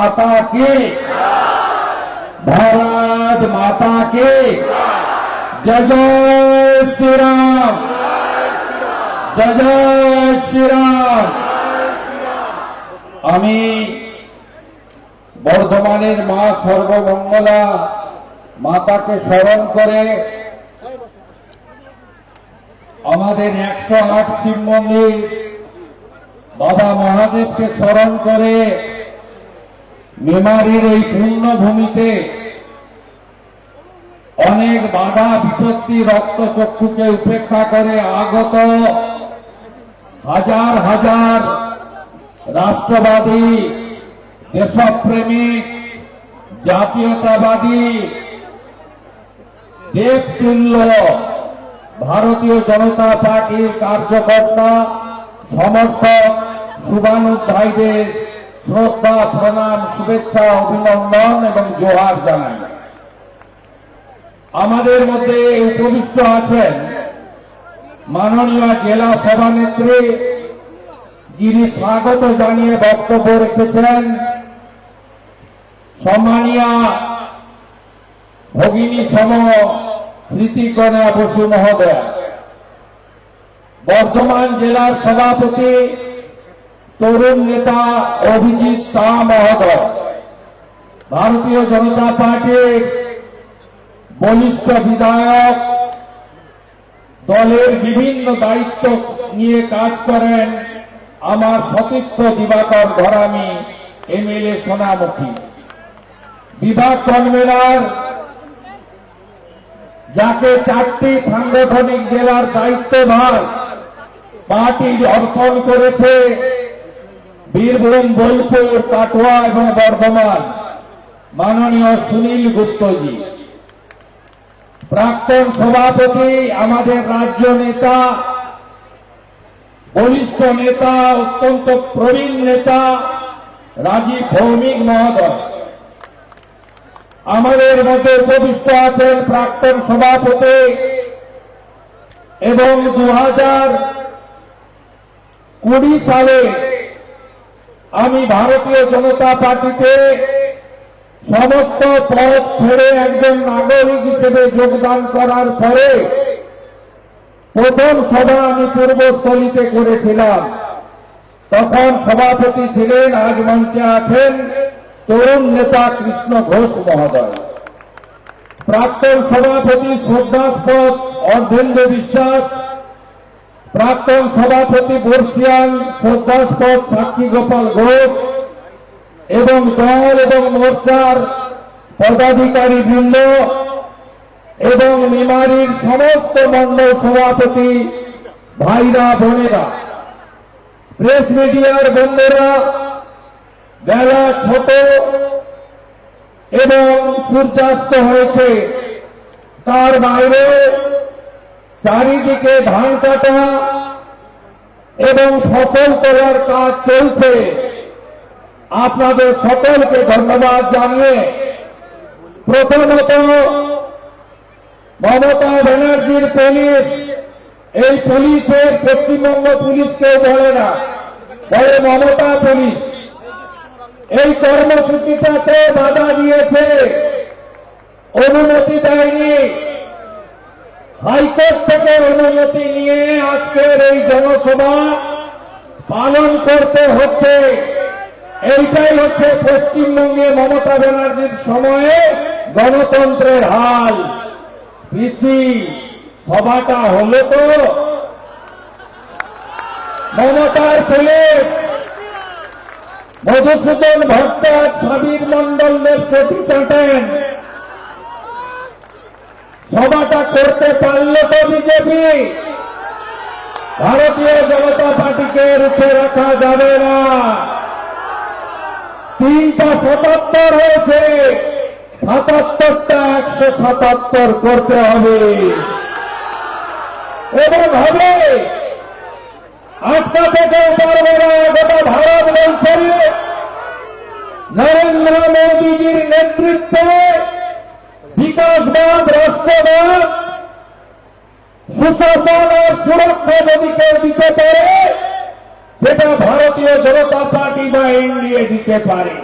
माता की, भारत माता की जय जय श्री राम, जय जय श्री राम। আমি বর্ধমানের মা সর্বমঙ্গলা মাতাকে স্মরণ করে আমাদের 108 শিব মন্দির বাবা মহাদেবকে স্মরণ করে মেমারির এই পুণ্যভূমিতে অনেক বাধা বিপত্তি রক্তচক্ষুকে উপেক্ষা করে আগত হাজার হাজার রাষ্ট্রবাদী, দেশপ্রেমিক, জাতীয়তাবাদী, দেবতুল্য ভারতীয় জনতা পার্টির কার্যকর্তা, সমর্থক, শুভানুগ ভাইদের শ্রদ্ধা, প্রণাম, শুভেচ্ছা, অভিনন্দন এবং জোহার জানাই। আমাদের মধ্যে উপবিষ্ট আছেন মাননীয় জেলা সভানেত্রী, যিনি স্বাগত জানিয়ে বক্তব্য রেখেছেন সম্মানীয় ভগিনী সম স্মৃতিকন্যা বসু মহোদয়, বর্ধমান জেলার সভাপতি তরুণ নেতা অভিজিৎ শাহ মহোদয়, ভারতীয় জনতা পার্টির বলিষ্ঠ বিধায়ক, দলের বিভিন্ন দায়িত্ব নিয়ে কাজ করেন আমার সতীর্থ দিবাকর ধরামি এমএলএ সোনামুখী, বিভাগ কনভেনর যাকে 4টি সাংগঠনিক জেলার দায়িত্বভার পার্টি অর্পণ করেছে বীরভূম, বোলপুর, কাটোয়া এবং বর্ধমান, মাননীয় সুনীল গুপ্তজি, প্রাক্তন সভাপতি, আমাদের রাজ্য নেতা, বলিষ্ঠ নেতা, অত্যন্ত প্রবীণ নেতা রাজীব ভৌমিক মহোদয়, আমাদের মধ্যে উপবিষ্ট আছেন প্রাক্তন সভাপতি এবং 2020 সালে আমি ভারতীয় জনতা পার্টিতে সমস্ত পদ ছেড়ে একজন নাগরিক হিসেবে যোগদান করার পরে প্রথম সভা আমি পূর্বস্থলীতে করেছিলাম। তখন সভাপতি ছিলেন, আজ মঞ্চে আছেন তরুণ নেতা কৃষ্ণ ঘোষ মহোদয়, প্রাক্তন সভাপতি শ্রদ্ধাস্পদ অর্ধেন্দ্র বিশ্বাস, প্রাক্তন সভাপতি বর্ষিয়ান শ্রদ্ধাস্পদ সাক্ষী গোপাল ঘোষ এবং দল এবং মোর্চার পদাধিকারী বৃন্দ এবং মেমারির সমস্ত মন্ডল সভাপতি ভাইরা, বোনেরা, প্রেস মিডিয়ার বন্ধুরা, বেলা ছোট এবং সূর্যাস্ত হয়েছে, তার বাইরে চারিদিকে ধান কাটা এবং ফসল তোলার কাজ চলছে। আপনাদের সকলকে ধন্যবাদ জানিয়ে প্রথমত মমতা ব্যানার্জির পুলিশ, এই পুলিশের পশ্চিমবঙ্গ পুলিশ কেউ বলে না, বলে মমতা পুলিশ, এই কর্মসূচিটাতে বাধা দিয়েছে, অনুমতি দেয়নি, হাইকোর্ট থেকে অনুমতি নিয়ে আজকের এই জনসভা পালন করতে হচ্ছে। এইটাই হচ্ছে পশ্চিমবঙ্গে মমতা ব্যানার্জির সময়ে গণতন্ত্রের হাল। পিসি সভাটা হলো তো মমতার পুলিশ মধুসূদন ভট্টাচার্য, সাবির মন্ডলদের চটি চাটেন, সভাটা করতে পারল তো বিজেপি? ভারতীয় জনতা পার্টিকে রুখে রাখা যাবে না। 3টা 77 হয়েছে, 77টা 177 করতে হবে এবং হবে। আটকাতে কেউ পারবে না। গোটা ভারত বলছে নরেন্দ্র মোদীজির নেতৃত্বে বিকাশবাদ, রাষ্ট্রবাদ, সুশাসন ও সুরক্ষা যদি কেউ দিতে পারে সেটা ভারতীয় জনতা পার্টি বা এনডিএ দিতে পারে।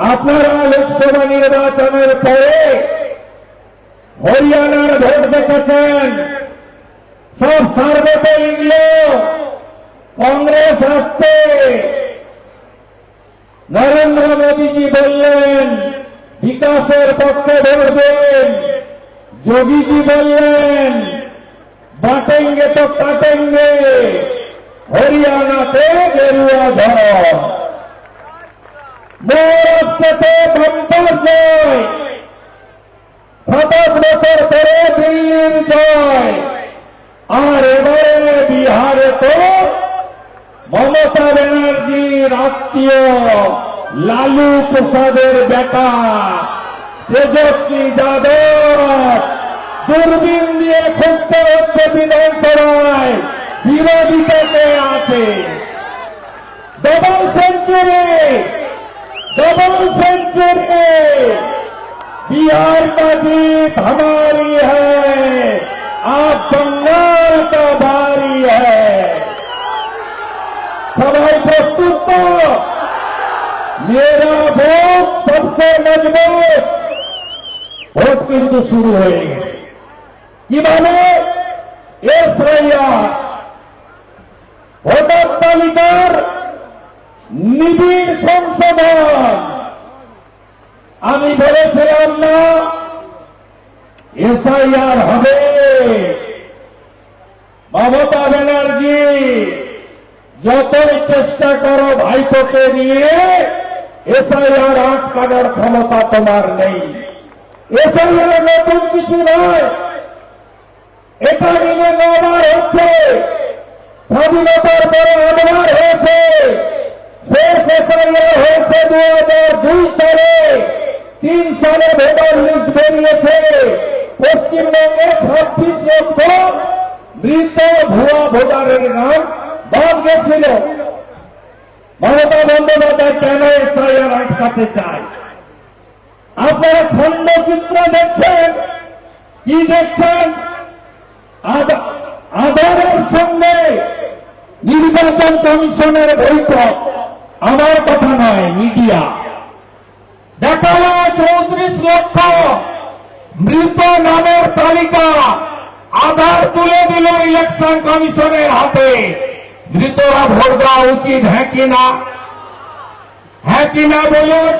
আপনারা লোকসভা নির্বাচনের পরে হরিয়ানার ভোট দেখেছেন, সব সার্ভেতে লিখল কংগ্রেস আসছে। নরেন্দ্র মোদীজি বললেন বিকাশের পক্ষে ভোট দেন, যোগীজি বললেন বাটেঙ্গে তো কাটেঙ্গে, হরিয়ানাতে গেরুয়া ঝড়, মহারাষ্ট্রতে বাম্পার জয়, 27 বছর পরে দিল্লির জয়, আর এবারে বিহারে তো মমতা ব্যানার্জির আত্মীয় লালু প্রসাদের বেটা তেজস্বী যাদব দূরবীন দিয়ে খুঁজতে হচ্ছে বিধানসভায় বিরোধীতে আছে। Double century, double century, Bihar का जीत हमारी है, आज बंगाल का बारी है। सवाल प्रस्तुत तो मेरा वोट सबसे मजबूत ভোট কিন্তু শুরু হয়ে গেছে। কিভাবে? এসআইআর ভোটার তালিকার নিবিড় সংশোধন। আমি বলেছিলাম না এসআইআর হবে, মমতা ব্যানার্জি যতই চেষ্টা করো ভাইপোকে নিয়ে এসআইআর আটকানোর ক্ষমতা তোমার নেই। এসআইআর নতুন কিছু নয়, এটা নিয়ে 9 বার হচ্ছে, স্বাধীনতার পরে 8 বার হয়েছে, শেষ এসআইআর হয়েছে 2002 সালে, 3 সালে ভোটার লিস্ট বেরিয়েছে। পশ্চিমবঙ্গে 26 লক্ষ মৃত ভুয়া ভোটারের নাম বাদ গেছিল। মমতা বন্দ্যোপাধ্যায় কেন এসআইআর আটকাতে চায়? আপনারা খণ্ডচিত্র দেখছেন, কি দেখছেন? আধারের সঙ্গে নির্বাচন কমিশনের বৈঠক, আমার কথা নয়, মিডিয়া দেখালো 34 লক্ষ মৃত নামের তালিকা আধার তুলে দিল ইলেকশন কমিশনের হাতে। মৃতরা ভোট দেওয়া উচিত, হ্যাঁ কিনা? হ্যাঁ কিনা বলুন?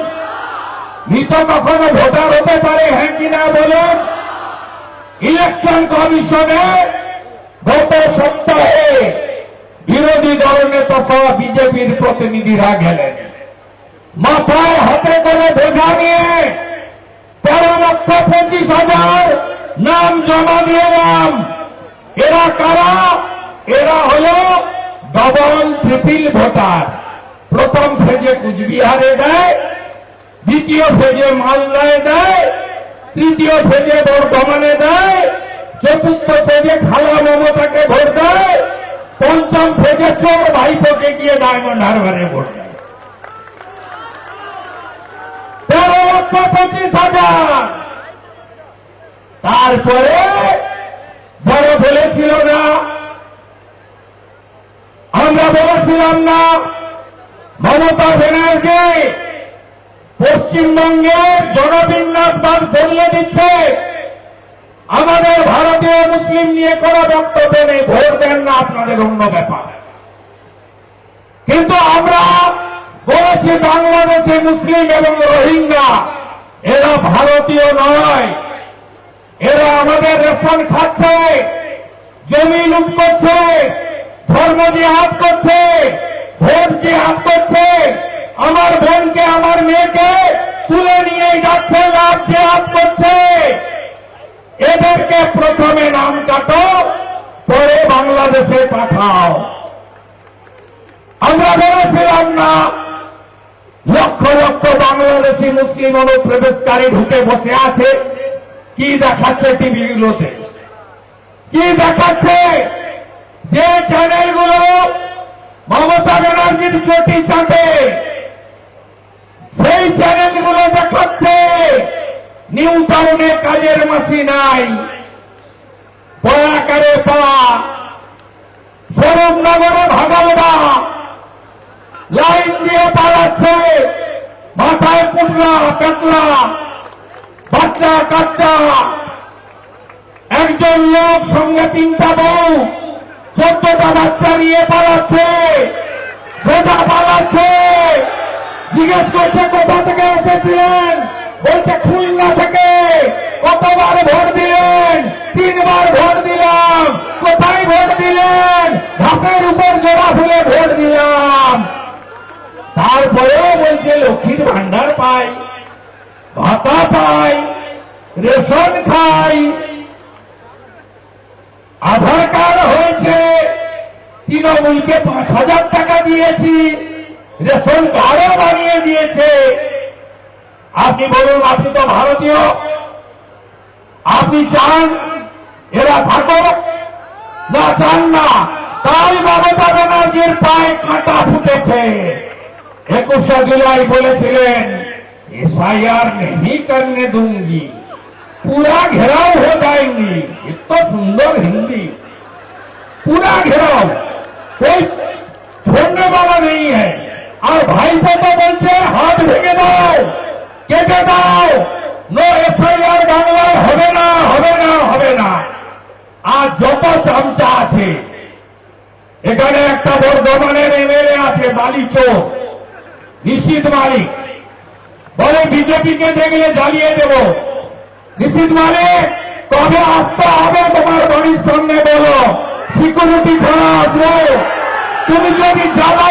মৃত কখনো ভোটার হতে পারে, হ্যাঁ কিনা বলুন? ইলেকশন কমিশনে গত সপ্তাহে বিরোধী দলনেতা সহ বিজেপির প্রতিনিধিরা গেলেন, মাথায় হাতে করে বোঝা নিয়ে 13,25,000 নাম জমা দিলাম। এরা কারা? এরা হল ডবল ট্রিপল ভোটার। প্রথম ফেজে কুচবিহারে দেয়, দ্বিতীয় ফেজে মালদায় দেয়, তৃতীয় ফেজে বর্ধমানে দেয়, চতুর্থ ফেজে খালা মমতাকে ভোট দেয়, পঞ্চম ফেজে চোর ভাইপোকে গিয়ে ডায়মন্ড হারবারে ভোট দেয়। 13,25,000। তারপরে যারা বলেছিল না, আমরা বলেছিলাম না মমতা ব্যানার্জি পশ্চিমবঙ্গের জনবিন্যাসবাদ বদলে দিচ্ছে, আমাদের ভারতীয় মুসলিম নিয়ে কোনো বক্তব্য নেই, ভোট দেন না আপনাদের অন্য ব্যাপার। কিন্তু আমরা বলেছি বাংলাদেশে মুসলিম এবং রোহিঙ্গা এরা ভারতীয় নয়, এরা আমাদের রেশন খাচ্ছে, জমি লুট করছে, ধর্ম জিহাদ করছে, ভোট জিহাদ করছে, আমার বোনকে আমার মেয়েকে তুলে নিয়ে যাচ্ছে, লাভ জিহাদ করছে। এদেরকে প্রথমে নাম কাটো, পরে বাংলাদেশে পাঠাও। আমরা বলেছিলাম না লক্ষ লক্ষ বাংলাদেশি মুসলিম অনুপ্রবেশকারী ঢুকে বসে আছে, কি দেখাচ্ছে টিভিগুলোতে? কি দেখাচ্ছে? যে চ্যানেলগুলো মমতা ব্যানার্জির চটি চাটে, সেই চ্যানেলগুলো দেখাচ্ছে নিউ টাউনে কাজের মাসি নাই, বয়াকারে পা, সরবনগরে ভাগালদা লাইন দিয়ে পালাচ্ছে, মাথায় পুটলা পেতলা বাচ্চা কাচ্চা, একজন লোক সঙ্গে 3টা বউ 14টা বাচ্চা নিয়ে পালাচ্ছে, সোজা পালাচ্ছে। জিজ্ঞেস করছে কোথা থেকে এসেছিলেন, বলছে খুলনা থেকে। কতবার ভোট দিলেন? 3বার ভোট দিলাম। কোথায় ভোট দিলেন? ঘাসের উপর জোড়া ফুলে ভোট দিলাম। তারপরেও বলছে লক্ষ্মীর ভান্ডার পাই, ভাতা পাই, রেশন খাই, আধার কার্ড হয়েছে, তৃণমূলকে 5,000 টাকা দিয়েছি, রেশন কার্ডও বানিয়ে দিয়েছে। আপনি বলুন, আপনি তো ভারতীয়, আপনি চান এরা থাকুক না চান না? তাই মমতা ব্যানার্জির পায়ে কাঁটা ফুটেছে। 21শে জুলাই বলেছিলেন एसआईआर नहीं करने दूंगी, पूरा घेराव हो जाएंगी। इतना सुंदर हिंदी, पूरा घेराव, कोई छोड़ने वाला नहीं है। और भाई को तो बोलছে हाथ ভেঙে দাও, কেটে দাও, নো এসআইআর বাংলায় হবে না, হবে না, হবে না। আর যত চামচা আছে, এখানে একটা বর্ধমানের এমএলএ আছে বালিচোর নিশীথ মালিক, বলে বিজেপিকে দেখলে জ্বালিয়ে দেব। নিশীথ মালিক, কবে আসতে হবে তোমার বাড়ির সামনে বলো, সিকিউরিটি ছাড়া আসবো। তুমি যদি জ্বালাও